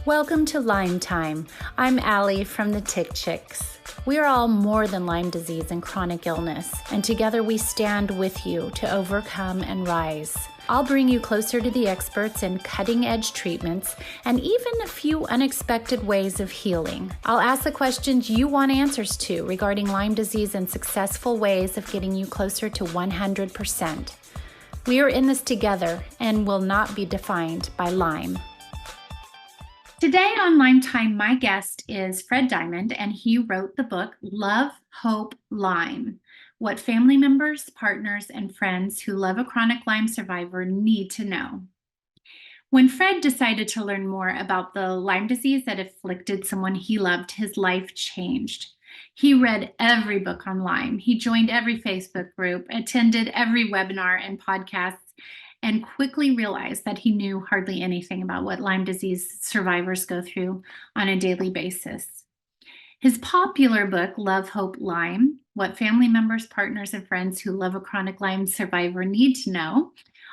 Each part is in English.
Welcome to Lyme Time. I'm Allie from the Tick Chicks. We are all more than Lyme disease and chronic illness, and together we stand with you to overcome and rise. I'll bring you closer to the experts in cutting-edge treatments and even a few unexpected ways of healing. I'll ask the questions you want answers to regarding Lyme disease and successful ways of getting you closer to 100%. We are in this together and will not be defined by Lyme. Today on Lyme Time, my guest is Fred Diamond, and he wrote the book Love, Hope, Lyme: What Family Members, Partners, and Friends Who Love a Chronic Lyme Survivor Need to Know. When Fred decided to learn more about the Lyme disease that afflicted someone he loved, his life changed. He read every book on Lyme. He joined every Facebook group, attended every webinar and podcast, and quickly realized that he knew hardly anything about what Lyme disease survivors go through on a daily basis. His popular book, Love, Hope, Lyme: What Family Members, Partners, and Friends Who Love a Chronic Lyme Survivor Need to Know,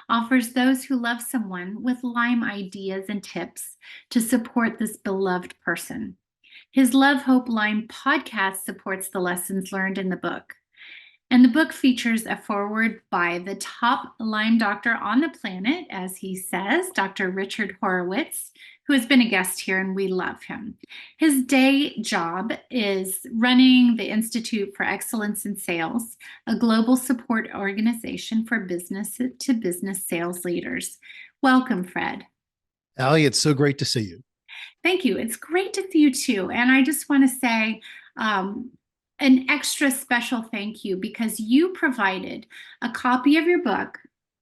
offers those who love someone with Lyme ideas and tips to support this beloved person. His Love, Hope, Lyme podcast supports the lessons learned in the book. And the book features a foreword by the top Lyme doctor on the planet, as he says, Dr. Richard Horowitz, who has been a guest here, and we love him. His day job is running the Institute for Excellence in Sales, a global support organization for business-to-business sales leaders. Welcome, Fred. Allie, it's so great to see you. Thank you. It's great to see you too. And I just want to say, an extra special thank you because you provided a copy of your book,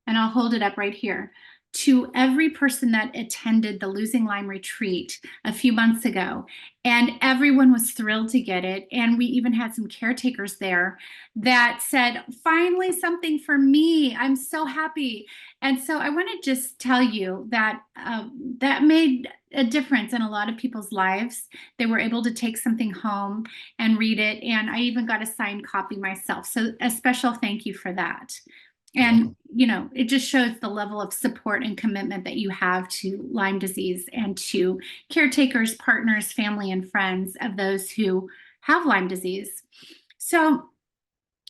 and I'll hold it up right here, to every person that attended the Losing Lyme retreat a few months ago. And everyone was thrilled to get it. And we even had some caretakers there that said, finally, something for me. I'm so happy. And so I want to just tell you that that made a difference in a lot of people's lives. They were able to take something home and read it. And I even got a signed copy myself. So a special thank you for that. And, it just shows the level of support and commitment that you have to Lyme disease and to caretakers, partners, family, and friends of those who have Lyme disease. So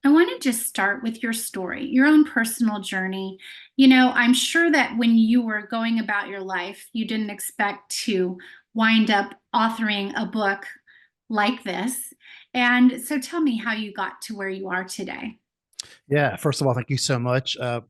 I want to just start with your story, your own personal journey. I'm sure that when you were going about your life, you didn't expect to wind up authoring a book like this. And so tell me how you got to where you are today. Yeah, first of all, thank you so much. I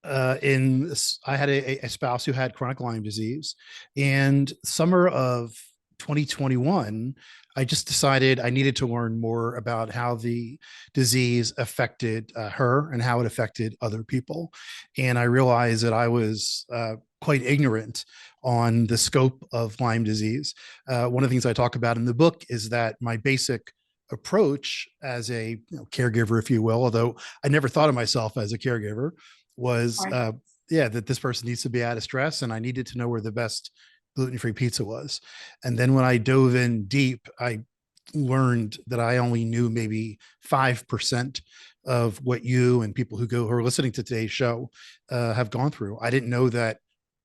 had a spouse who had chronic Lyme disease, and summer of 2021, I just decided I needed to learn more about how the disease affected her and how it affected other people. And I realized that I was quite ignorant on the scope of Lyme disease. One of the things I talk about in the book is that my basic approach as a caregiver, if you will, although I never thought of myself as a caregiver, was that this person needs to be out of stress, and I needed to know where the best gluten-free pizza was. And then when I dove in deep, I learned that I only knew maybe 5% of what you and people who are listening to today's show have gone through. I didn't know that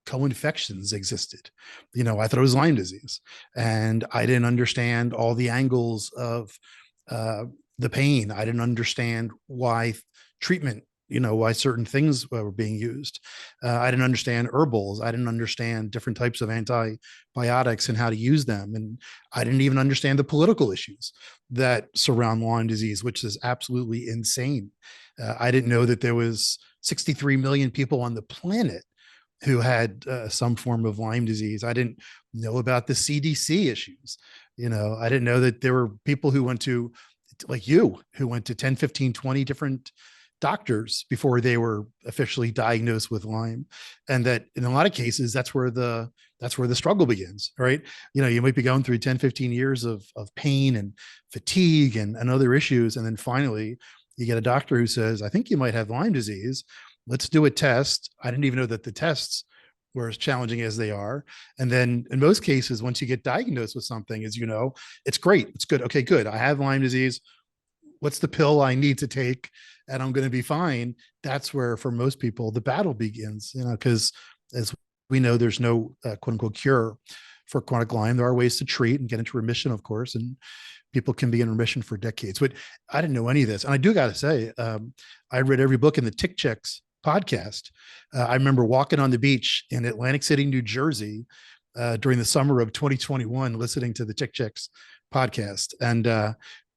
co-infections existed. I thought it was Lyme disease, and I didn't understand all the angles of the pain. I didn't understand why treatment, why certain things were being used. I didn't understand herbals. I didn't understand different types of antibiotics and how to use them. And I didn't even understand the political issues that surround Lyme disease, which is absolutely insane. I didn't know that there was 63 million people on the planet who had some form of Lyme disease. I didn't know about the CDC issues. I didn't know that there were people who went to, like you, who went to 10, 15, 20 different doctors before they were officially diagnosed with Lyme. And that in a lot of cases, that's where the struggle begins, right? You might be going through 10, 15 years of pain and fatigue and other issues. And then finally you get a doctor who says, I think you might have Lyme disease. Let's do a test. I didn't even know that the tests were as challenging as they are. And then in most cases, once you get diagnosed with something, it's great. It's good. Okay, good. I have Lyme disease. What's the pill I need to take? And I'm going to be fine. That's where, for most people, the battle begins, because as we know, there's no quote unquote cure for chronic Lyme. There are ways to treat and get into remission, of course, and people can be in remission for decades. But I didn't know any of this. And I do got to say, I read every book in the Tick Chicks podcast. I remember walking on the beach in Atlantic City, New Jersey, during the summer of 2021, listening to the Tick Chicks podcast. And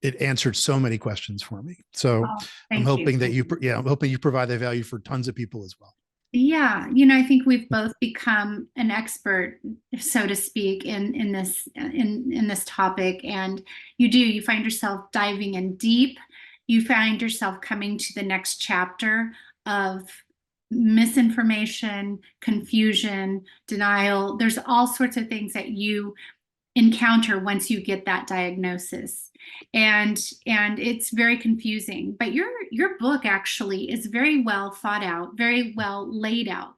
it answered so many questions for me. So Oh, I'm thank you. hoping that I'm hoping you provide that value for tons of people as well. Yeah, I think we've both become an expert, so to speak, in this topic. And you find yourself diving in deep. You find yourself coming to the next chapter of misinformation, confusion, denial. There's all sorts of things that you encounter once you get that diagnosis, and it's very confusing. But your book actually is very well thought out, very well laid out,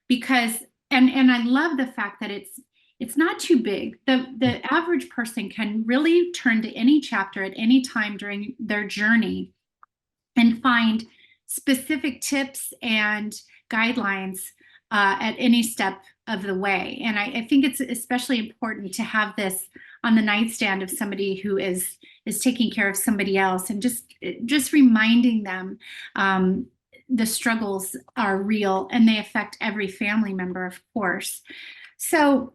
because and I love the fact that it's not too big. The average person can really turn to any chapter at any time during their journey and find specific tips and guidelines at any step of the way. And I think it's especially important to have this on the nightstand of somebody who is taking care of somebody else, and just reminding them the struggles are real and they affect every family member, of course. So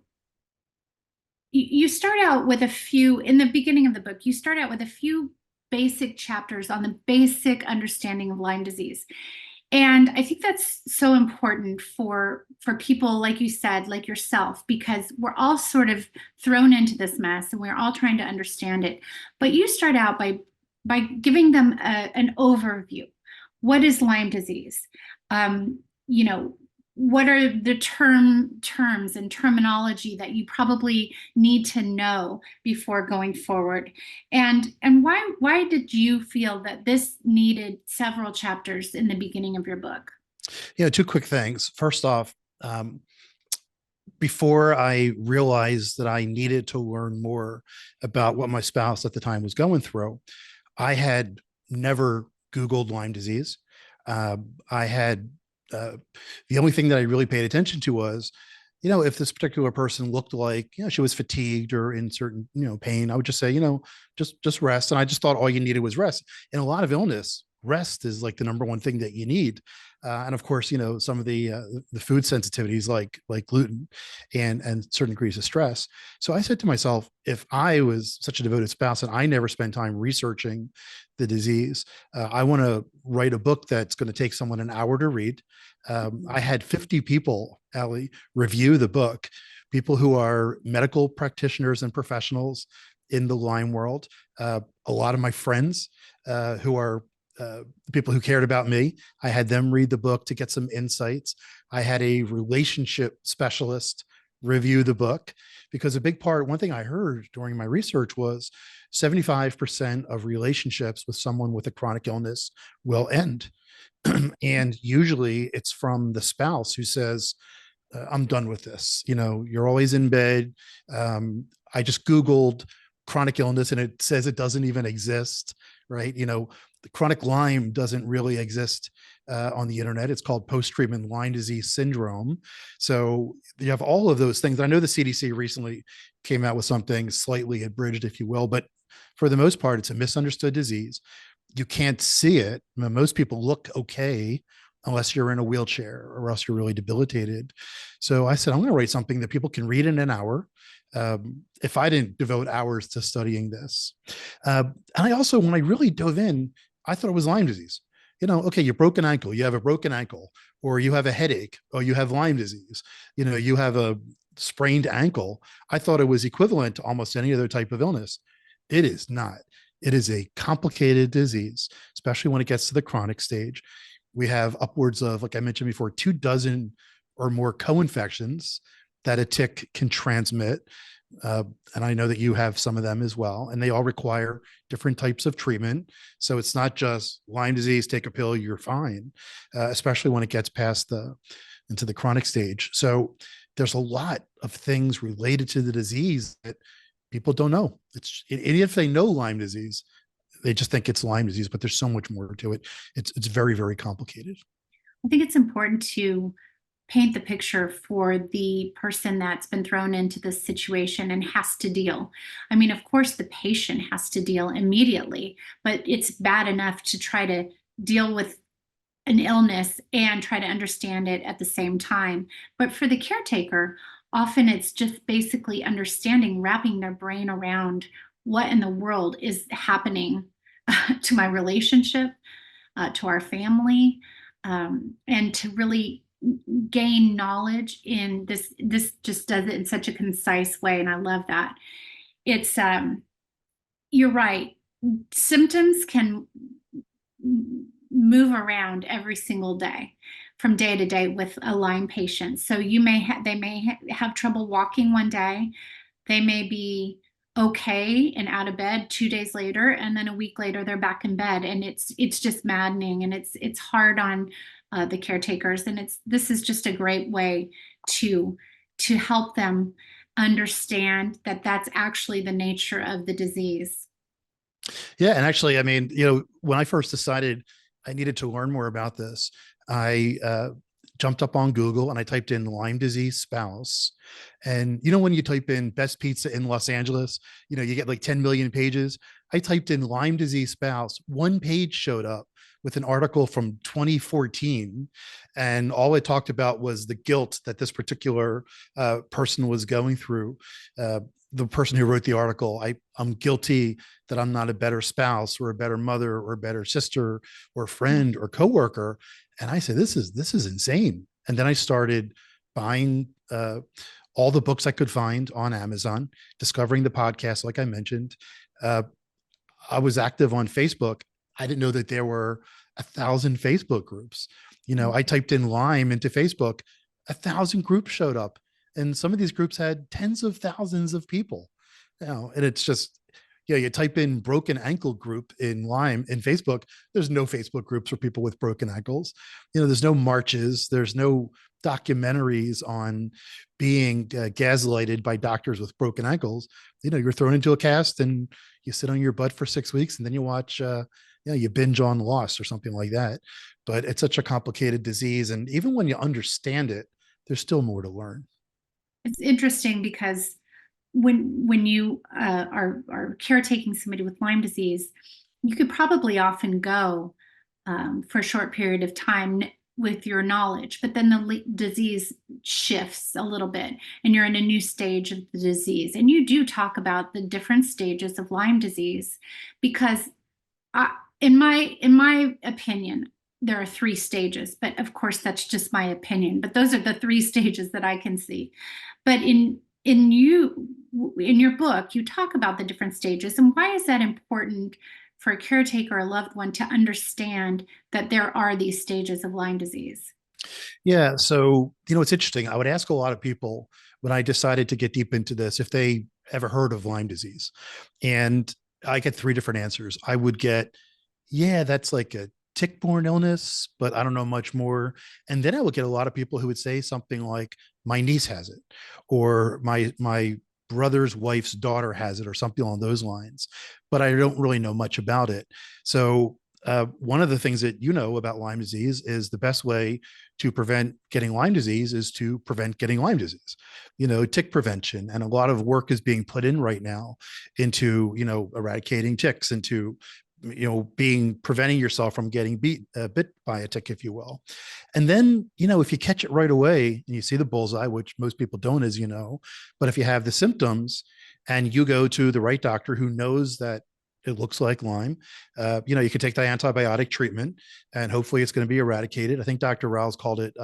you start out with a few, in the beginning of the book, you start out with a few basic chapters on the basic understanding of Lyme disease. And I think that's so important for people, like you said, like yourself, because we're all sort of thrown into this mess and we're all trying to understand it. But you start out by giving them an overview. What is Lyme disease? You know, what are the terms and terminology that you probably need to know before going forward? And why did you feel that this needed several chapters in the beginning of your book? Two quick things. First off, before I realized that I needed to learn more about what my spouse at the time was going through, I had never Googled Lyme disease. I had the only thing that I really paid attention to was, if this particular person looked like, she was fatigued or in certain, pain, I would just say, just rest. And I just thought all you needed was rest. In a lot of illness, rest is like the number one thing that you need. And of course, some of the food sensitivities like gluten and certain degrees of stress. So I said to myself, if I was such a devoted spouse and I never spent time researching the disease, I want to write a book that's going to take someone an hour to read. I had 50 people, Allie, review the book, people who are medical practitioners and professionals in the Lyme world. A lot of my friends who are people who cared about me, I had them read the book to get some insights. I had a relationship specialist review the book, because a big part, one thing I heard during my research was 75% of relationships with someone with a chronic illness will end. And usually it's from the spouse who says, I'm done with this. You're always in bed. I just Googled chronic illness and it says it doesn't even exist, right? The chronic Lyme doesn't really exist on the internet. It's called post-treatment Lyme disease syndrome. So you have all of those things. I know the CDC recently came out with something slightly abridged, if you will, but for the most part, it's a misunderstood disease. You can't see it. Most people look okay unless you're in a wheelchair or else you're really debilitated. So I said, I'm going to write something that people can read in an hour. If I didn't devote hours to studying this. And I also, when I really dove in, I thought it was Lyme disease. Okay, you broke an ankle, you have a broken ankle, or you have a headache, or you have Lyme disease. You have a sprained ankle. I thought it was equivalent to almost any other type of illness. It is not. It is a complicated disease, especially when it gets to the chronic stage. We have upwards of, like I mentioned before, 24 or more co-infections that a tick can transmit. And I know that you have some of them as well, and they all require different types of treatment. So it's not just Lyme disease, take a pill, you're fine, especially when it gets past into the chronic stage. So there's a lot of things related to the disease that people don't know. If they know Lyme disease, they just think it's Lyme disease, but there's so much more to it. It's very, very complicated. I think it's important to paint the picture for the person that's been thrown into this situation and has to deal. I mean, of course, the patient has to deal immediately, but it's bad enough to try to deal with an illness and try to understand it at the same time. But for the caretaker, often it's just basically understanding, wrapping their brain around what in the world is happening to my relationship, to our family, and to really gain knowledge in this. This just does it in such a concise way, and I love that. It's you're right. Symptoms can move around every single day from day to day with a Lyme patient. So they may have trouble walking one day. They may be okay and out of bed 2 days later, and then a week later they're back in bed, and it's just maddening, and it's hard on the caretakers. And this is just a great way to help them understand that that's actually the nature of the disease. Yeah. And actually, I mean, when I first decided I needed to learn more about this, I jumped up on Google and I typed in Lyme disease spouse. And when you type in best pizza in Los Angeles, you get like 10 million pages. I typed in Lyme disease spouse, one page showed up with an article from 2014. And all it talked about was the guilt that this particular person was going through. The person who wrote the article, I'm guilty that I'm not a better spouse or a better mother or a better sister or friend or coworker. And I said, this is insane. And then I started buying all the books I could find on Amazon, discovering the podcast, like I mentioned. I was active on Facebook. I didn't know that there were 1,000 Facebook groups. I typed in Lyme into Facebook, 1,000 groups showed up. And some of these groups had tens of thousands of people. And it's just, you type in broken ankle group in Lyme in Facebook. There's no Facebook groups for people with broken ankles. There's no marches. There's no documentaries on being gaslighted by doctors with broken ankles. You're thrown into a cast and you sit on your butt for 6 weeks and then you watch, you binge on Lost or something like that. But it's such a complicated disease. And even when you understand it, there's still more to learn. It's interesting because when you are caretaking somebody with Lyme disease, you could probably often go for a short period of time with your knowledge, but then the disease shifts a little bit and you're in a new stage of the disease. And you do talk about the different stages of Lyme disease because in my opinion, there are 3 stages, but of course that's just my opinion, but those are the 3 stages that I can see. But in your book, you talk about the different stages. And why is that important for a caretaker or a loved one to understand that there are these stages of Lyme disease? Yeah. So, it's interesting. I would ask a lot of people when I decided to get deep into this, if they ever heard of Lyme disease. And I get 3 different answers. I would get, yeah, that's like a tick-borne illness, but I don't know much more. And then I would get a lot of people who would say something like, my niece has it, or my brother's wife's daughter has it, or something along those lines. But I don't really know much about it. So one of the things that about Lyme disease is the best way to prevent getting Lyme disease is to prevent getting Lyme disease, tick prevention. And a lot of work is being put in right now into, eradicating ticks, into preventing yourself from getting bit by a tick, if you will. And then, if you catch it right away and you see the bullseye, which most people don't, as but if you have the symptoms and you go to the right doctor who knows that it looks like Lyme, you can take the antibiotic treatment and hopefully it's going to be eradicated. I think Dr. Rouse called it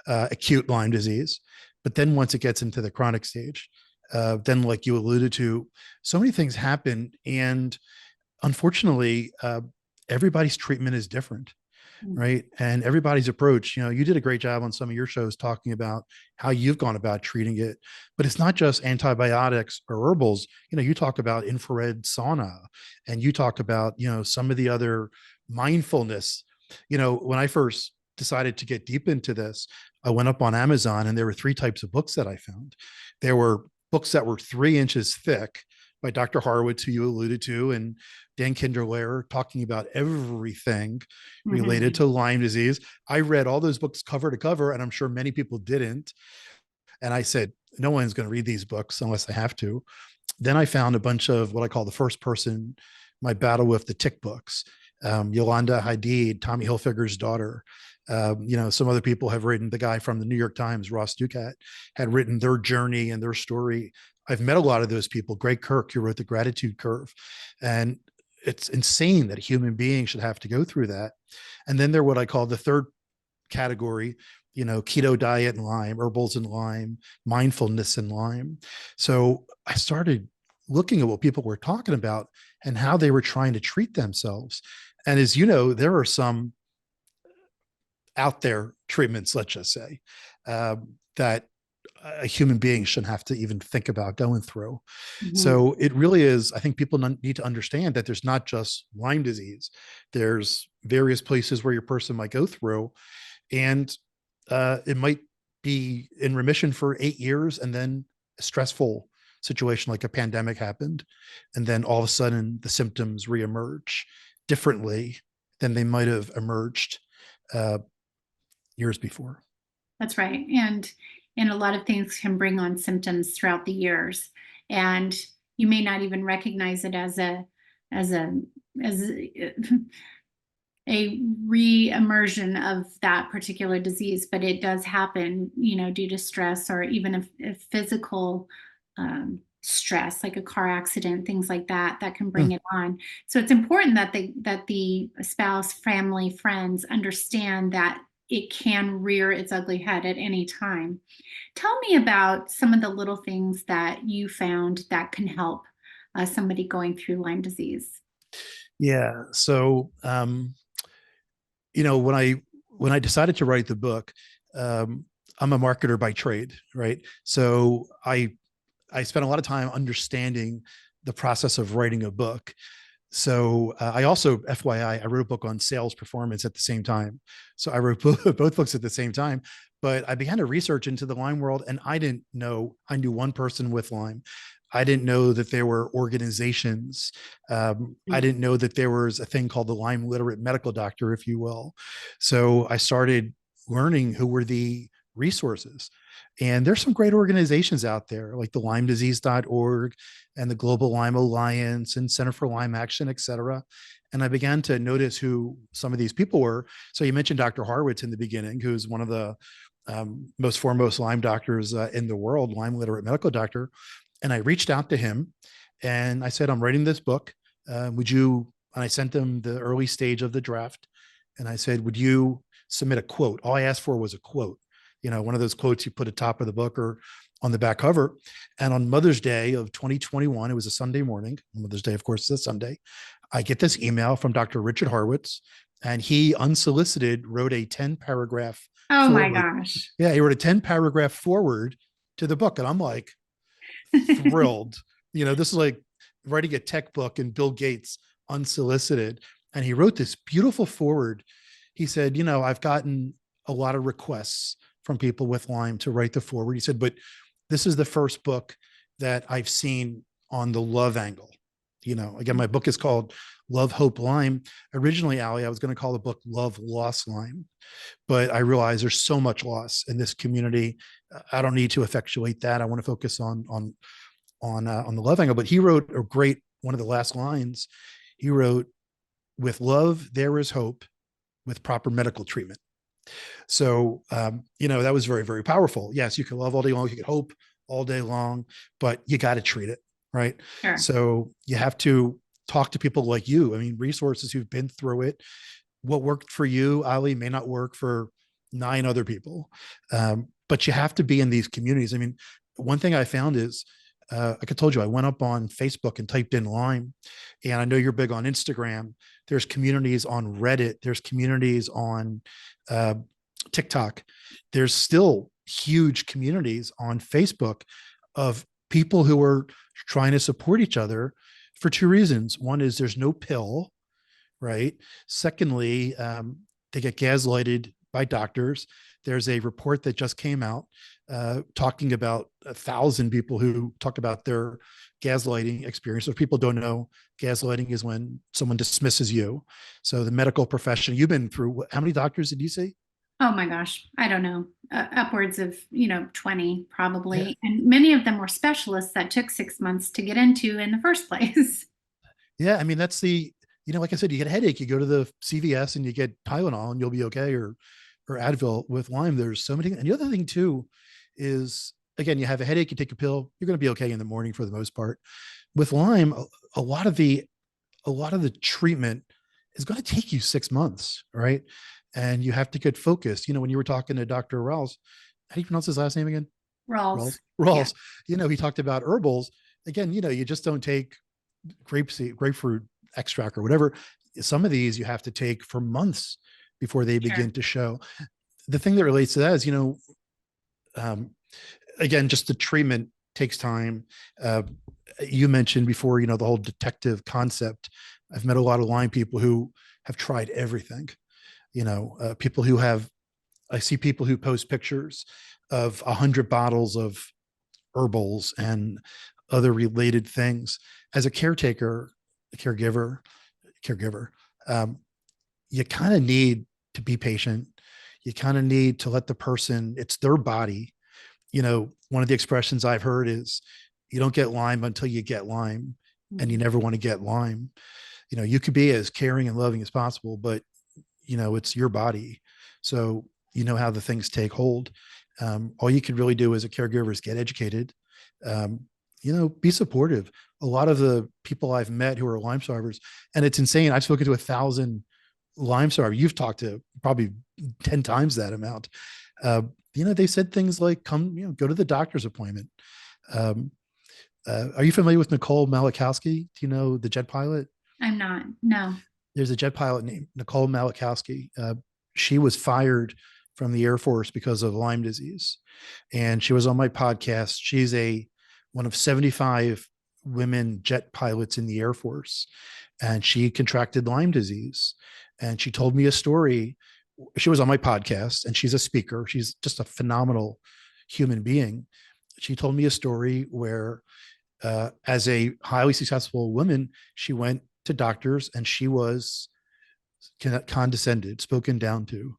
acute Lyme disease. But then once it gets into the chronic stage, then like you alluded to, so many things happen. And unfortunately, everybody's treatment is different, right? And everybody's approach, you did a great job on some of your shows talking about how you've gone about treating it, but it's not just antibiotics or herbals. You talk about infrared sauna and you talk about, some of the other mindfulness. When I first decided to get deep into this, I went up on Amazon and there were 3 types of books that I found. There were books that were 3 inches thick, by Dr. Horowitz, who you alluded to, and Dan Kinderlehrer, talking about everything related Mhm. to Lyme disease. I read all those books cover to cover, and I'm sure many people didn't. And I said, no one's going to read these books unless they have to. Then I found a bunch of what I call the first person, my battle with the tick books. Yolanda Hadid, Tommy Hilfiger's daughter. Some other people have written, the guy from the New York Times, Ross Ducat, had written their journey and their story. I've met a lot of those people. Greg Kirk, who wrote The Gratitude Curve. And it's insane that a human being should have to go through that. And then they're what I call the third category, keto diet and Lyme, herbals and Lyme, mindfulness and Lyme. So I started looking at what people were talking about and how they were trying to treat themselves. And as you know, there are some out there treatments, let's just say, that a human being shouldn't have to even think about going through. Mhm. So it really is, I think people need to understand that there's not just Lyme disease. There's various places where your person might go through, and it might be in remission for 8 years, and then a stressful situation like a pandemic happened, and then all of a sudden the symptoms reemerge differently than they might have emerged uh, years before. That's right. And a lot of things can bring on symptoms throughout the years. And you may not even recognize it as a as a re-immersion of that particular disease, but it does happen, due to stress or even a physical stress, like a car accident, things like that, that can bring Mm. it on. So it's important that the spouse, family, friends understand that it can rear its ugly head at any time. Tell me about some of the little things that you found that can help somebody going through Lyme disease. Yeah. So, when I decided to write the book, um, I'm a marketer by trade, right? So I spent a lot of time understanding the process of writing a book. So I also, FYI, I wrote a book on sales performance at the same time. So I wrote both books at the same time. But I began to research into the Lyme world, and I didn't know. I knew one person with Lyme. I didn't know that there were organizations. I Mm. didn't know that there was a thing called the Lyme literate medical doctor, if you will. So I started learning who were the resources. And there's some great organizations out there like the LymeDisease.org and the Global Lyme Alliance and Center for Lyme Action, et cetera. And I began to notice who some of these people were. So you mentioned Dr. Horowitz in the beginning, who's one of the most foremost Lyme doctors in the world, Lyme literate medical doctor. And I reached out to him and I said, I'm writing this book. Would you? And I sent him the early stage of the draft. And I said, would you submit a quote? All I asked for was a quote, one of those quotes you put at top of the book or on the back cover. And on Mother's Day of 2021, it was a Sunday morning. Mother's Day, of course, is a Sunday. I get this email from Dr. Richard Horowitz, and he unsolicited wrote a 10 paragraph Oh my forward. gosh. Yeah, he wrote a 10 paragraph forward to the book. And I'm like, thrilled. This is like writing a tech book and Bill Gates unsolicited. And he wrote this beautiful forward. He said, I've gotten a lot of requests from people with Lyme to write the forward. He said, but this is the first book that I've seen on the love angle. Again, my book is called Love, Hope, Lyme. Originally, Ali, I was going to call the book Love, Loss, Lyme, but I realized there's so much loss in this community. I don't need to effectuate that. I want to focus on the love angle. But he wrote a great one of the last lines. He wrote, "With love, there is hope. With proper medical treatment." So, that was very, very powerful. Yes, you can love all day long, you can hope all day long, but you got to treat it, right? Sure. So you have to talk to people like you. I mean, resources who've been through it. What worked for you, Ali, may not work for 9 other people. But you have to be in these communities. I mean, one thing I found is, like I told you, I went up on Facebook and typed in Lyme, and I know you're big on Instagram. There's communities on Reddit. There's communities on uh, TikTok. There's still huge communities on Facebook of people who are trying to support each other for two reasons. One is there's no pill, right? Secondly, they get gaslighted by doctors. There's a report that just came out talking about 1,000 people who talk about their gaslighting experience. So if people don't know, gaslighting is when someone dismisses you. So the medical profession, you've been through, how many doctors did you see? Oh my gosh, I don't know, upwards of, 20 Yeah. probably. And many of them were specialists that took 6 months to get into in the first place. Yeah. I mean, that's like I said, you get a headache, you go to the CVS and you get Tylenol and you'll be okay, or Advil. With Lyme. There's so many. And the other thing too is, again, you have a headache, you take a pill, you're going to be okay in the morning for the most part. With Lyme, a lot of the treatment is going to take you 6 months, right? And you have to get focused. When you were talking to Dr. Rawls, how do you pronounce his last name again? Rawls. Rawls. Yeah, Rawls. He talked about herbals. Again, you just don't take grapefruit extract or whatever. Some of these you have to take for months before they begin sure. to show. The thing that relates to that is, um, again, just the treatment takes time. Uh, you mentioned before, the whole detective concept. I've met a lot of Lyme people who have tried everything. People who have, I see people who post pictures of 100 bottles of herbals and other related things. As a caretaker, a caregiver, um, you kind of need to be patient. You kind of need to let the person, it's their body. One of the expressions I've heard is, you don't get Lyme until you get Lyme, and you Mhm. never want to get Lyme. You could be as caring and loving as possible, but it's your body. So how the things take hold. All you can really do as a caregiver is get educated. Um, be supportive. A lot of the people I've met who are Lyme survivors, and it's insane. I've spoken to 1,000 Lyme survivors. You've talked to probably 10 times that amount. Uh, they said things like, come, go to the doctor's appointment. Um, are you familiar with Nicole Malachowski? Do you know the jet pilot? I'm not. No. There's a jet pilot named Nicole Malachowski. She was fired from the Air Force because of Lyme disease, and she was on my podcast. She's one of 75 women jet pilots in the Air Force, and she contracted Lyme disease. And she told me a story. She was on my podcast, and she's a speaker. She's just a phenomenal human being. She told me a story where, as a highly successful woman, she went to doctors and she was condescended, spoken down to.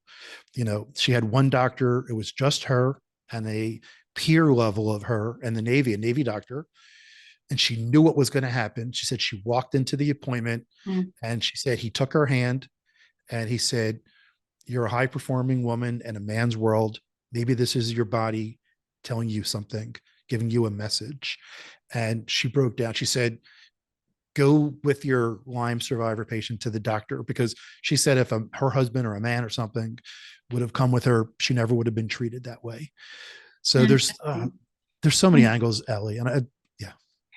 She had one doctor, it was just her and a peer level of her and the Navy, a Navy doctor. And she knew what was going to happen. She said she walked into the appointment Mm. and she said he took her hand and he said, "You're a high performing woman in a man's world. Maybe this is your body telling you something, giving you a message." And she broke down. She said, "Go with your Lyme survivor patient to the doctor," because she said if her husband or a man or something would have come with her, she never would have been treated that way. So Interesting. there's so many angles, Ellie, and yeah.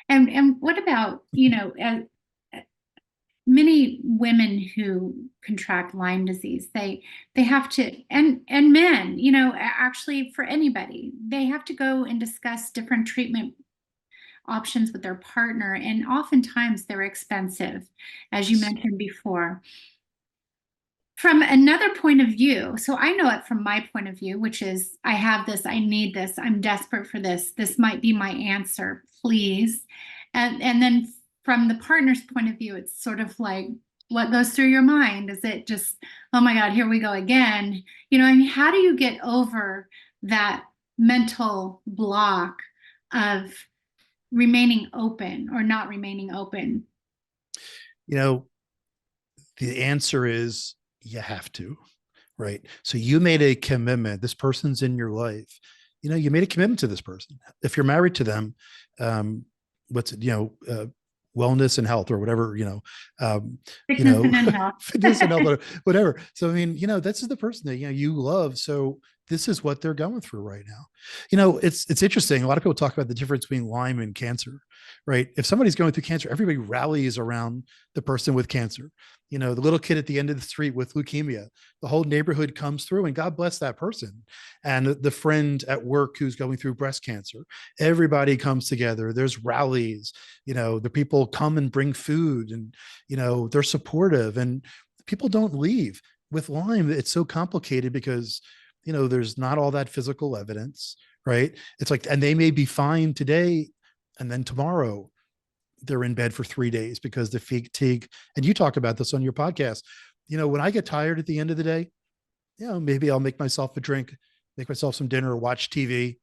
And what about, many women who contract Lyme disease, they have to, and men, actually for anybody, they have to go and discuss different treatment options with their partner, and oftentimes they're expensive, as you Yes. mentioned before. From another point of view, so I know it from my point of view, which is I have this, I need this, I'm desperate for this might be my answer, please. And then from the partner's point of view, it's sort of like, what goes through your mind? Is it just, oh my God, here we go again? I mean, how do you get over that mental block of remaining open or not remaining open? You know, the answer is you have to, right? So you made a commitment. This person's in your life. You made a commitment to this person. If you're married to them, um, what's it, wellness and health or whatever, you Sickness know, and in health. fitness and health, whatever. So, I mean, this is the person that, you love. So this is what they're going through right now. It's interesting. A lot of people talk about the difference between Lyme and cancer, right? If somebody's going through cancer, everybody rallies around the person with cancer. The little kid at the end of the street with leukemia, the whole neighborhood comes through and God bless that person. And the friend at work who's going through breast cancer, everybody comes together. There's rallies, the people come and bring food and, they're supportive and people don't leave. with Lyme, it's so complicated because, there's not all that physical evidence, right? It's like, and they may be fine today, and then tomorrow they're in bed for 3 days because the fatigue. And you talk about this on your podcast. When I get tired at the end of the day, maybe I'll make myself a drink, make myself some dinner, or watch TV,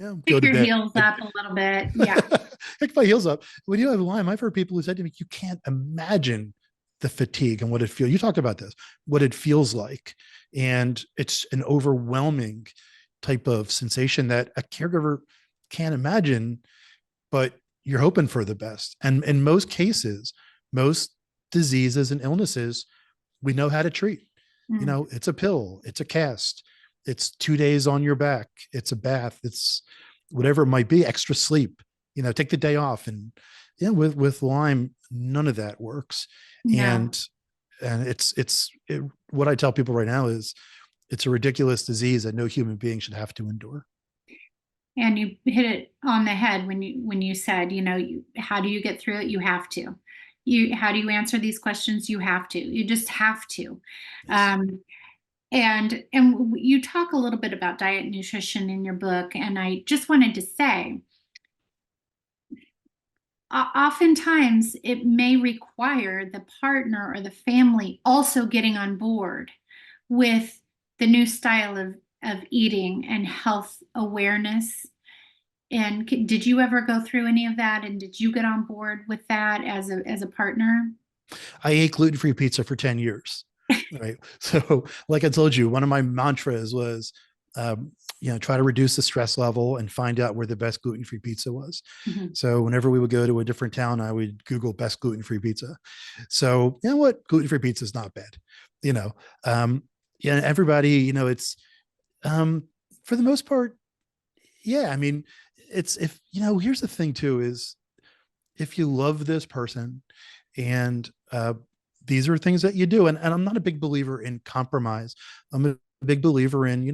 go Pick to your bed. heels up a little bit. Yeah. Pick my heels up. When you have Lyme, I've heard people who said to me, you can't imagine the fatigue and what it feels. You talked about this, what it feels like. And it's an overwhelming type of sensation that a caregiver can't imagine, but you're hoping for the best. And in most cases, most diseases and illnesses, we know how to treat. Mm. It's a pill, it's a cast, it's 2 days on your back, it's a bath, it's whatever it might be, extra sleep, take the day off. And with Lyme, none of that works. No. And what I tell people right now is it's a ridiculous disease that no human being should have to endure. And you hit it on the head when you said, how do you get through it? You have to. How do you answer these questions? You have to. You just have to. Yes. And you talk a little bit about diet and nutrition in your book, and I just wanted to say, oftentimes it may require the partner or the family also getting on board with the new style of eating and health awareness. And did you ever go through any of that? And did you get on board with that as a partner? I ate gluten-free pizza for 10 years. Right. So like I told you, one of my mantras was, try to reduce the stress level and find out where the best gluten-free pizza was. Mm-hmm. So whenever we would go to a different town, I would Google best gluten-free pizza. So you know what? Gluten-free pizza is not bad. Everybody, it's, for the most part. Yeah. I mean, it's, if, here's the thing too, is if you love this person and, these are things that you do. And I'm not a big believer in compromise. I'm a big believer in,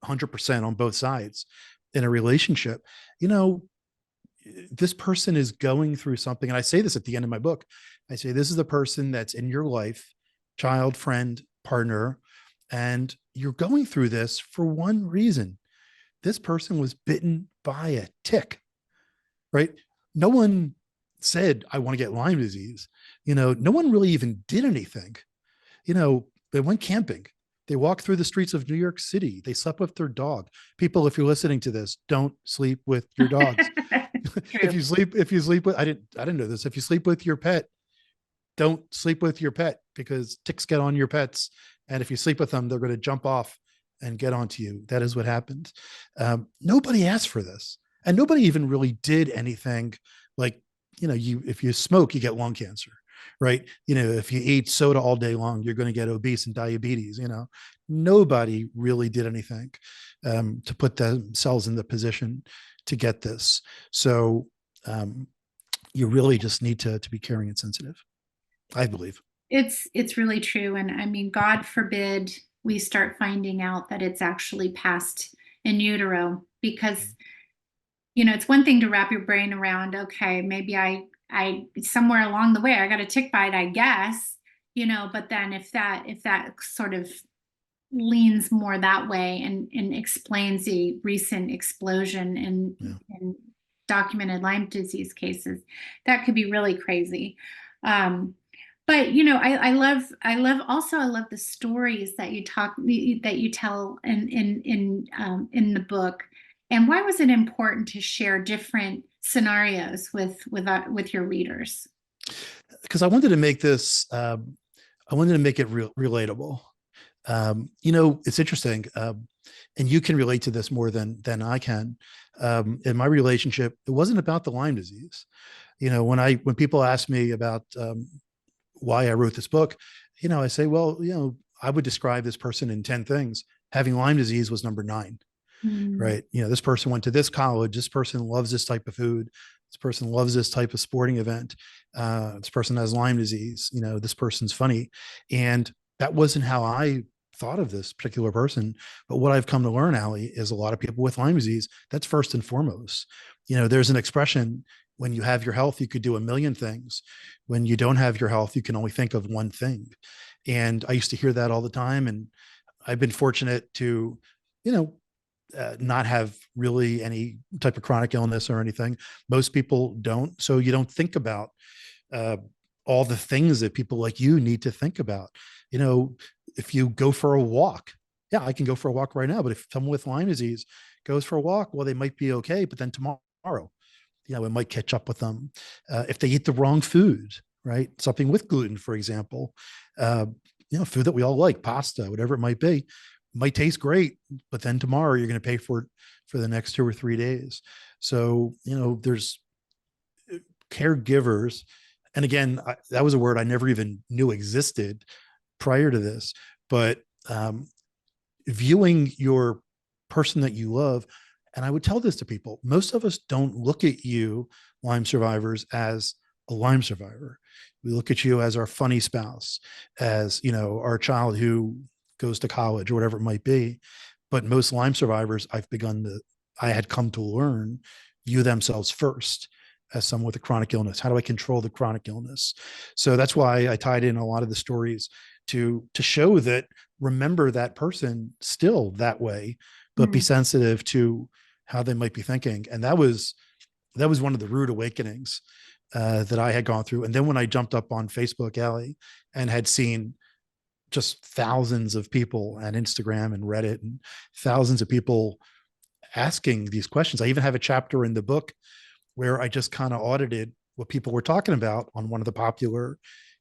100% on both sides in a relationship. This person is going through something. And I say this at the end of my book. I say, this is the person that's in your life, child, friend, partner, and you're going through this for one reason. This person was bitten by a tick, right? No one said, I want to get Lyme disease. No one really even did anything. They went camping. They walked through the streets of New York City. They slept with their dog. People, if you're listening to this, don't sleep with your dogs. if you sleep with, I didn't know this. If you sleep with your pet, don't sleep with your pet because ticks get on your pets. And if you sleep with them, they're going to jump off and get onto you. That is what happened. Nobody asked for this. And nobody even really did anything like, if you smoke, you get lung cancer, right? If you eat soda all day long, you're going to get obese and diabetes. Nobody really did anything to put themselves in the position to get this. So you really just need to be caring and sensitive, I believe. It's really true. And I mean, God forbid we start finding out that it's actually passed in utero, because it's one thing to wrap your brain around, okay, maybe I somewhere along the way I got a tick bite, I guess, but then if that sort of leans more that way and explains the recent explosion in documented Lyme disease cases, that could be really crazy. But I love the stories that you tell in the book. And why was it important to share different scenarios with your readers? Because I wanted to make this, I wanted to make it relatable. It's interesting, and you can relate to this more than I can. In my relationship, it wasn't about the Lyme disease. When people ask me about why I wrote this book, I say, well, I would describe this person in 10 things. Having Lyme disease was number 9. Right. This person went to this college. This person loves this type of food. This person loves this type of sporting event. This person has Lyme disease. This person's funny. And that wasn't how I thought of this particular person. But what I've come to learn, Allie, is a lot of people with Lyme disease, that's first and foremost. There's an expression, when you have your health, you could do a million things. When you don't have your health, you can only think of one thing. And I used to hear that all the time. And I've been fortunate to, you know, not have really any type of chronic illness or anything. Most people don't. So you don't think about uh, all the things that people like you need to think about. You know, if you go for a walk, yeah, I can go for a walk right now. But if someone with Lyme disease goes for a walk, well, they might be okay. But then tomorrow, it might catch up with them. If they eat the wrong food, right? Something with gluten, for example, uh, food that we all like, pasta, whatever it might be, might taste great, but then tomorrow you're going to pay for it for the next 2 or 3 days. So, there's caregivers. And again, that was a word I never even knew existed prior to this, but viewing your person that you love. And I would tell this to people, most of us don't look at you, Lyme survivors, as a Lyme survivor. We look at you as our funny spouse, as, our child who goes to college or whatever it might be. But most Lyme survivors, I had come to learn, view themselves first as someone with a chronic illness. How do I control the chronic illness? So that's why I tied in a lot of the stories to show that, remember that person still that way, but be sensitive to how they might be thinking. And that was one of the rude awakenings that I had gone through. And then when I jumped up on Facebook, Allie, and had seen just thousands of people on Instagram and Reddit, and thousands of people asking these questions. I even have a chapter in the book where I just kind of audited what people were talking about on one of the popular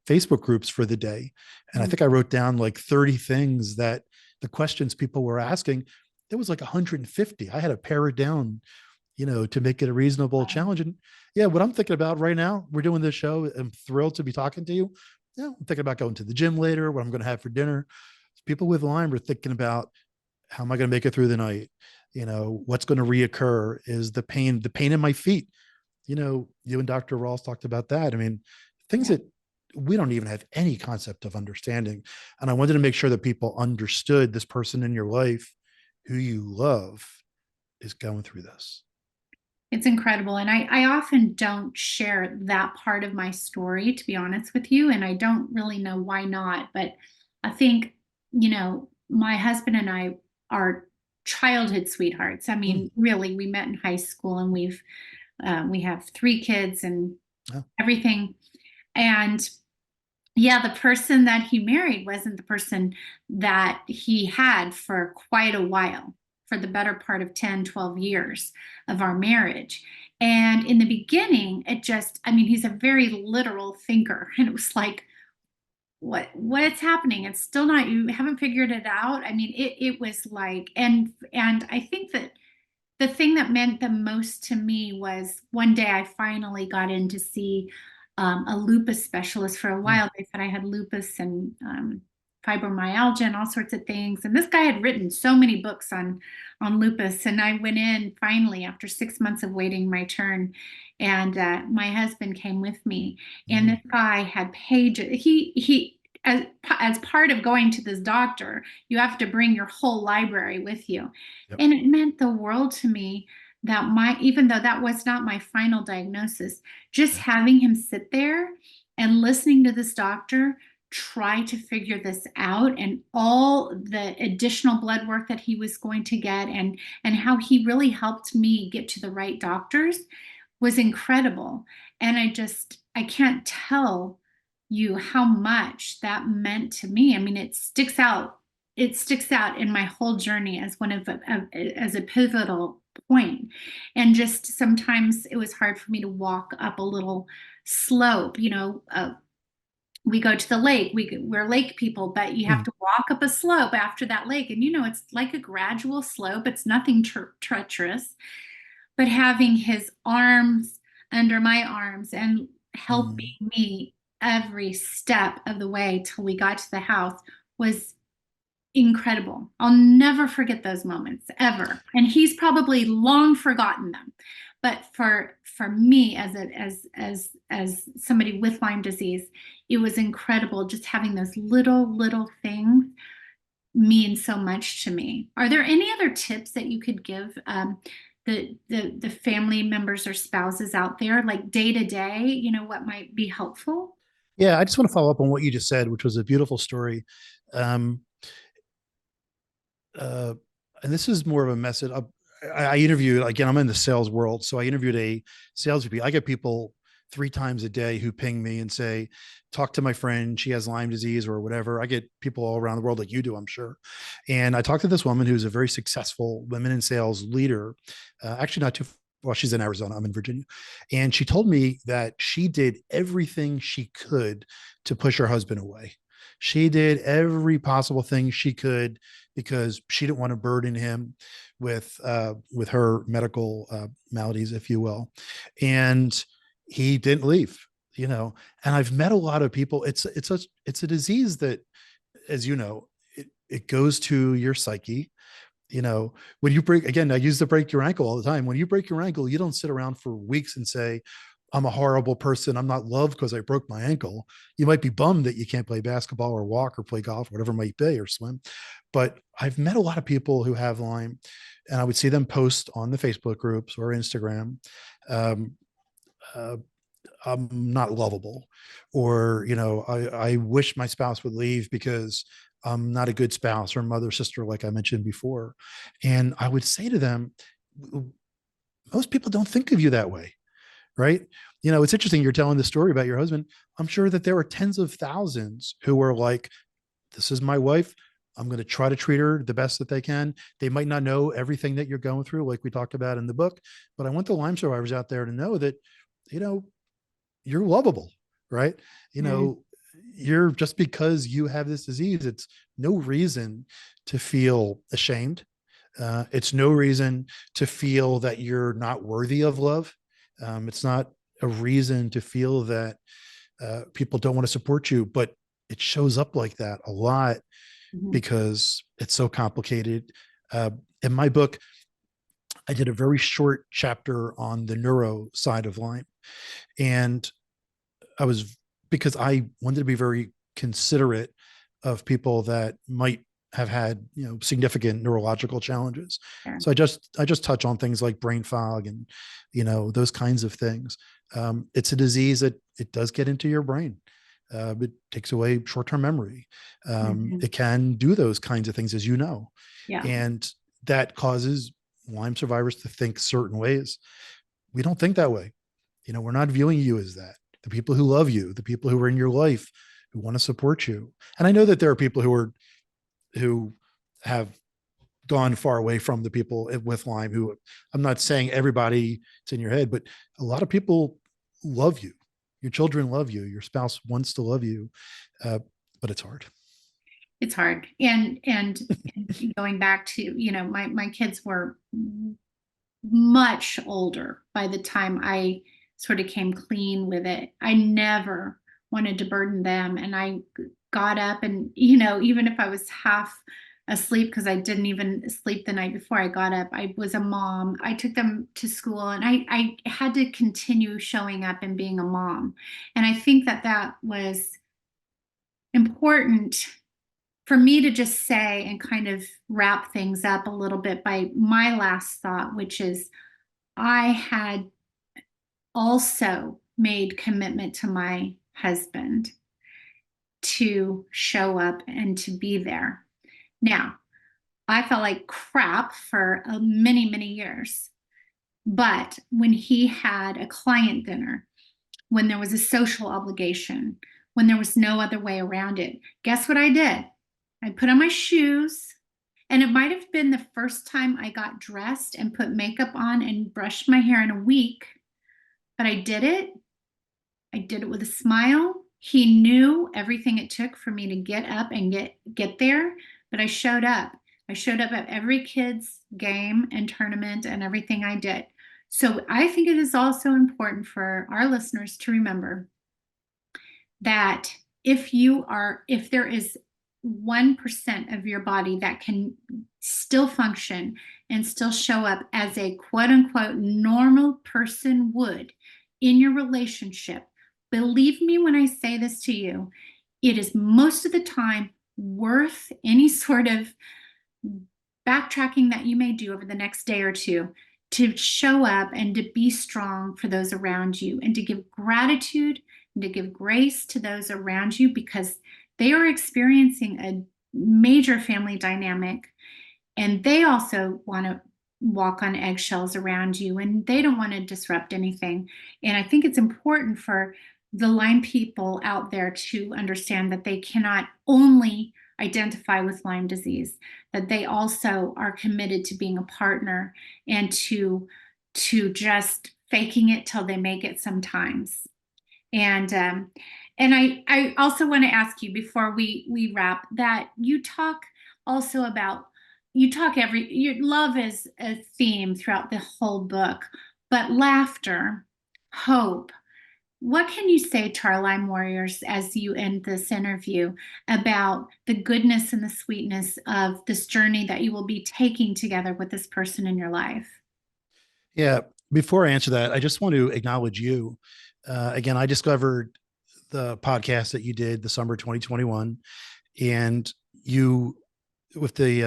Facebook groups for the day. And I think I wrote down like 30 things that the questions people were asking. There was like 150. I had to pare it down, to make it a reasonable challenge. And yeah, what I'm thinking about right now, we're doing this show. I'm thrilled to be talking to you. Yeah, I'm thinking about going to the gym later, what I'm going to have for dinner. People with Lyme are thinking about, how am I going to make it through the night? What's going to reoccur is the pain in my feet. You and Dr. Rawls talked about that. I mean, things that we don't even have any concept of understanding. And I wanted to make sure that people understood this person in your life who you love is going through this. It's incredible. And I often don't share that part of my story, to be honest with you. And I don't really know why not. But I think, my husband and I are childhood sweethearts. I mean, really, we met in high school, and we have 3 kids and everything. And yeah, the person that he married wasn't the person that he had for quite a while, for the better part of 10, 12 years of our marriage. And in the beginning, he's a very literal thinker. And it was like, what's happening? It's still not, you haven't figured it out. I mean, it was like, and I think that the thing that meant the most to me was one day I finally got in to see a lupus specialist. For a while they said I had lupus and fibromyalgia and all sorts of things. And this guy had written so many books on lupus. And I went in finally after 6 months of waiting my turn. And my husband came with me. And this guy had pages. He as part of going to this doctor, you have to bring your whole library with you. Yep. And it meant the world to me that even though that was not my final diagnosis, just having him sit there and listening to this doctor try to figure this out, and all the additional blood work that he was going to get, and how he really helped me get to the right doctors was incredible. And I can't tell you how much that meant to me. I mean, it sticks out in my whole journey as as a pivotal point. And just sometimes it was hard for me to walk up a little slope. We go to the lake. We're lake people, but you have to walk up a slope after that lake, and it's like a gradual slope. It's nothing treacherous. But having his arms under my arms and helping me every step of the way till we got to the house was incredible. I'll never forget those moments ever. And he's probably long forgotten them. But for me as somebody with Lyme disease, it was incredible just having those little things mean so much to me. Are there any other tips that you could give the family members or spouses out there, like day to day, what might be helpful? Yeah, I just want to follow up on what you just said, which was a beautiful story. Um, uh, and this is more of a message. I interviewed, again, I'm in the sales world. So I interviewed a sales VP. I get people 3 times a day who ping me and say, talk to my friend. She has Lyme disease or whatever. I get people all around the world like you do, I'm sure. And I talked to this woman who's a very successful women in sales leader. Actually, not too well, she's in Arizona. I'm in Virginia. And she told me that she did everything she could to push her husband away. She did every possible thing she could because she didn't want to burden him with her medical maladies, if you will, and he didn't leave. You know, and I've met a lot of people. It's a disease that, as you know, it goes to your psyche. You know, when you break, again, I use the break your ankle all the time. When you break your ankle, you don't sit around for weeks and say, I'm a horrible person. I'm not loved because I broke my ankle. You might be bummed that you can't play basketball or walk or play golf, whatever it might be, or swim. But I've met a lot of people who have Lyme, and I would see them post on the Facebook groups or Instagram. Um, uh, I'm not lovable, or I wish my spouse would leave because I'm not a good spouse or mother, sister, like I mentioned before. And I would say to them, most people don't think of you that way, right? It's interesting. You're telling the story about your husband. I'm sure that there are tens of thousands who are like, this is my wife. I'm going to try to treat her the best that they can. They might not know everything that you're going through, like we talked about in the book, but I want the Lyme survivors out there to know that, you know, you're lovable, right? You Mm, know, you're just because you have this disease, it's no reason to feel ashamed. It's no reason to feel that you're not worthy of love. It's not a reason to feel that people don't want to support you, but it shows up like that a lot mhm. because it's so complicated. Uh, in my book, I did a very short chapter on the neuro side of Lyme. And I was, because I wanted to be very considerate of people that might have had, significant neurological challenges. Sure. So I just touch on things like brain fog and, those kinds of things. It's a disease that it does get into your brain. It takes away short-term memory. Mhm. It can do those kinds of things, as you know, Yeah. and that causes Lyme survivors to think certain ways. We don't think that way. We're not viewing you as that. The people who love you, the people who are in your life, who want to support you. And I know that there are people who have gone far away from the people with Lyme, who, I'm not saying everybody it's in your head, but a lot of people love you. Your children love you. Your spouse wants to love you, uh, but it's hard. It's hard. And going back to, my kids were much older by the time I sort of came clean with it. I never wanted to burden them. And I got up and, even if I was half asleep because I didn't even sleep the night before I got up, I was a mom. I took them to school and I had to continue showing up and being a mom. And I think that that was important for me to just say and kind of wrap things up a little bit by my last thought, which is I had also made commitment to my husband to show up and to be there. Now, I felt like crap for many, many years. But when he had a client dinner, when there was a social obligation, when there was no other way around it, guess what I did? I put on my shoes, and it might have been the first time I got dressed and put makeup on and brushed my hair in a week, but I did it. I did it with a smile. He knew everything it took for me to get up and get there, but I showed up. I showed up at every kid's game and tournament and everything I did. So I think it is also important for our listeners to remember that if there is 1% of your body that can still function and still show up as a quote unquote normal person would in your relationship, believe me when I say this to you, it is most of the time worth any sort of backtracking that you may do over the next day or two to show up and to be strong for those around you and to give gratitude and to give grace to those around you, because they are experiencing a major family dynamic, and they also want to walk on eggshells around you, and they don't want to disrupt anything. And I think it's important for the Lyme people out there to understand that they cannot only identify with Lyme disease, that they also are committed to being a partner, and to just faking it till they make it sometimes. And I also want to ask you before we wrap, that you talk also about, you talk every, your love is a theme throughout the whole book, but laughter, hope. What can you say to our Lyme warriors as you end this interview about the goodness and the sweetness of this journey that you will be taking together with this person in your life? Yeah. Before I answer that, I just want to acknowledge you. Again, I discovered the podcast that you did the summer 2021, and you, with the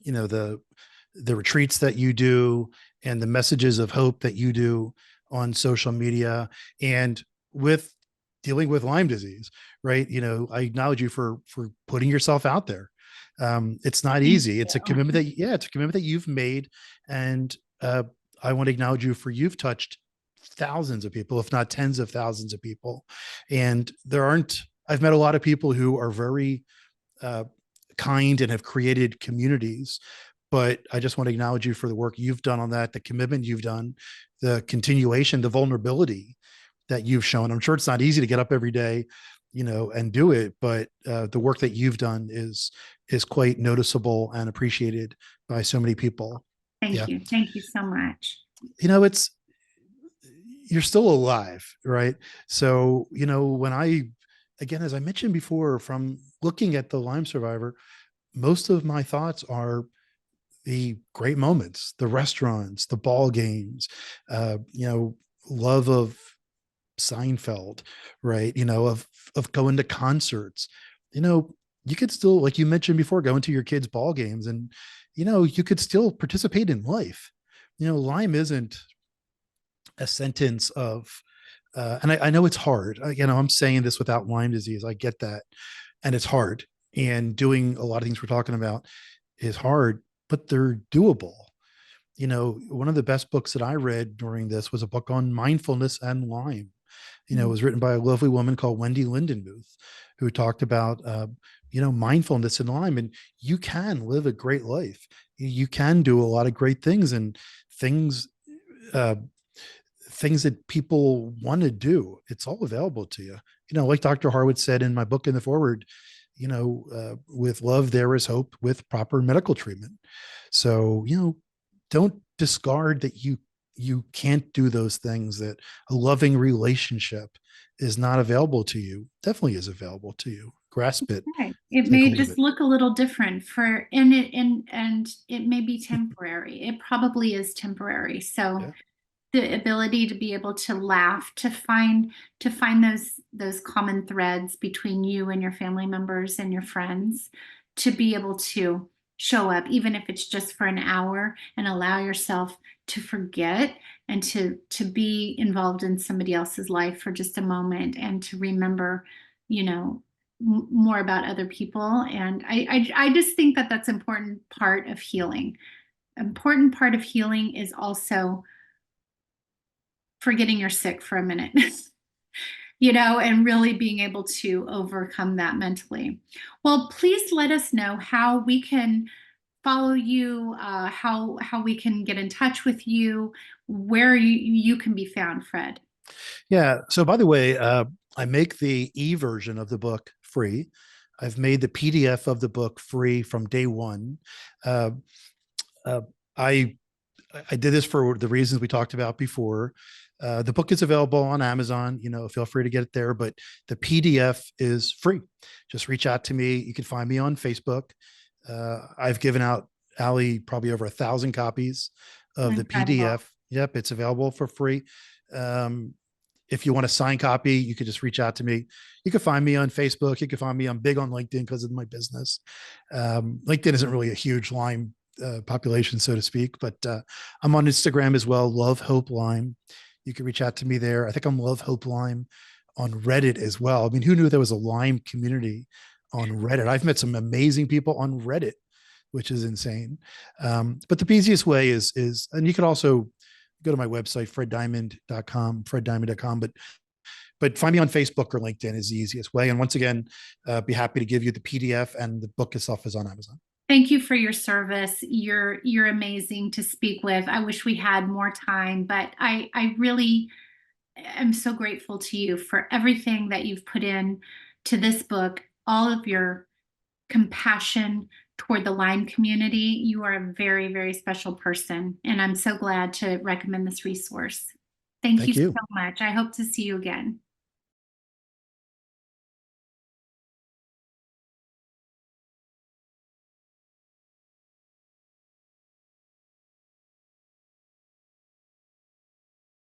the retreats that you do and the messages of hope that you do on social media, and with dealing with Lyme disease, right? I acknowledge you for putting yourself out there. It's not Thank easy. It's a you. commitment that, yeah, it's a commitment that you've made. And I want to acknowledge you for, you've touched thousands of people, if not tens of thousands of people. And I've met a lot of people who are very kind and have created communities, but I just want to acknowledge you for the work you've done on that, the commitment you've done, the continuation, the vulnerability that you've shown. I'm sure it's not easy to get up every day, and do it, but the work that you've done is quite noticeable and appreciated by so many people. Thank Yeah. you. Thank you so much. It's, you're still alive, right? So, again, as I mentioned before, from looking at the Lyme survivor, most of my thoughts are the great moments, the restaurants, the ball games, love of Seinfeld, right? Of going to concerts. You could still, like you mentioned before, go into your kids' ball games, and you could still participate in life. Lyme isn't a sentence of, and I know it's hard. I'm saying this without Lyme disease. I get that, and it's hard. And doing a lot of things we're talking about is hard, but they're doable. One of the best books that I read during this was a book on mindfulness and Lyme. It was written by a lovely woman called Wendy Lindenmuth, who talked about, mindfulness and Lyme. And you can live a great life. You can do a lot of great things, and things, uh, things that people want to do. It's all available to you. Like Dr. Harwood said in my book in the forward, with love, there is hope with proper medical treatment. So, don't discard that you can't do those things, that a loving relationship is not available to you. Definitely is available to you. Grasp it. Right. It Take may hold of just it. look a little different and it may be temporary. It probably is temporary. So Yeah. the ability to be able to laugh, to find those common threads between you and your family members and your friends, to be able to show up, even if it's just for an hour, and allow yourself to forget, and to be involved in somebody else's life for just a moment, and to remember, you know, more about other people. And I just think that that's an important part of healing. Important part of healing is also forgetting you're sick for a minute, and really being able to overcome that mentally. Well, please let us know how we can follow you, how we can get in touch with you, where you can be found, Fred. Yeah. So by the way, I make the e-version of the book free. I've made the PDF of the book free from day one. Uh, uh, I I did this for the reasons we talked about before. The book is available on Amazon. Feel free to get it there. But the PDF is free. Just reach out to me. You can find me on Facebook. I've given out, Allie, probably over 1,000 copies of the Incredible. PDF. Yep, it's available for free. Um, if you want a signed copy, you could just reach out to me. You can find me on Facebook. You can find me. I'm big on LinkedIn because of my business. LinkedIn isn't really a huge Lyme population, so to speak, but I'm on Instagram as well. Love Hope Lyme. You can reach out to me there. I think I'm Love Hope Lyme on Reddit as well. I mean, who knew there was a Lyme community on Reddit? I've met some amazing people on Reddit, which is insane. But the easiest way is, and you could also go to my website, freddiamond.com, but find me on Facebook or LinkedIn is the easiest way. And once again, be happy to give you the PDF, and the book itself is on Amazon. Thank you for your service. You're amazing to speak with. I wish we had more time, but I really am so grateful to you for everything that you've put in to this book, all of your compassion toward the Lyme community. You are a very, very special person, and I'm so glad to recommend this resource. Thank you Thank you. so much. I hope to see you again.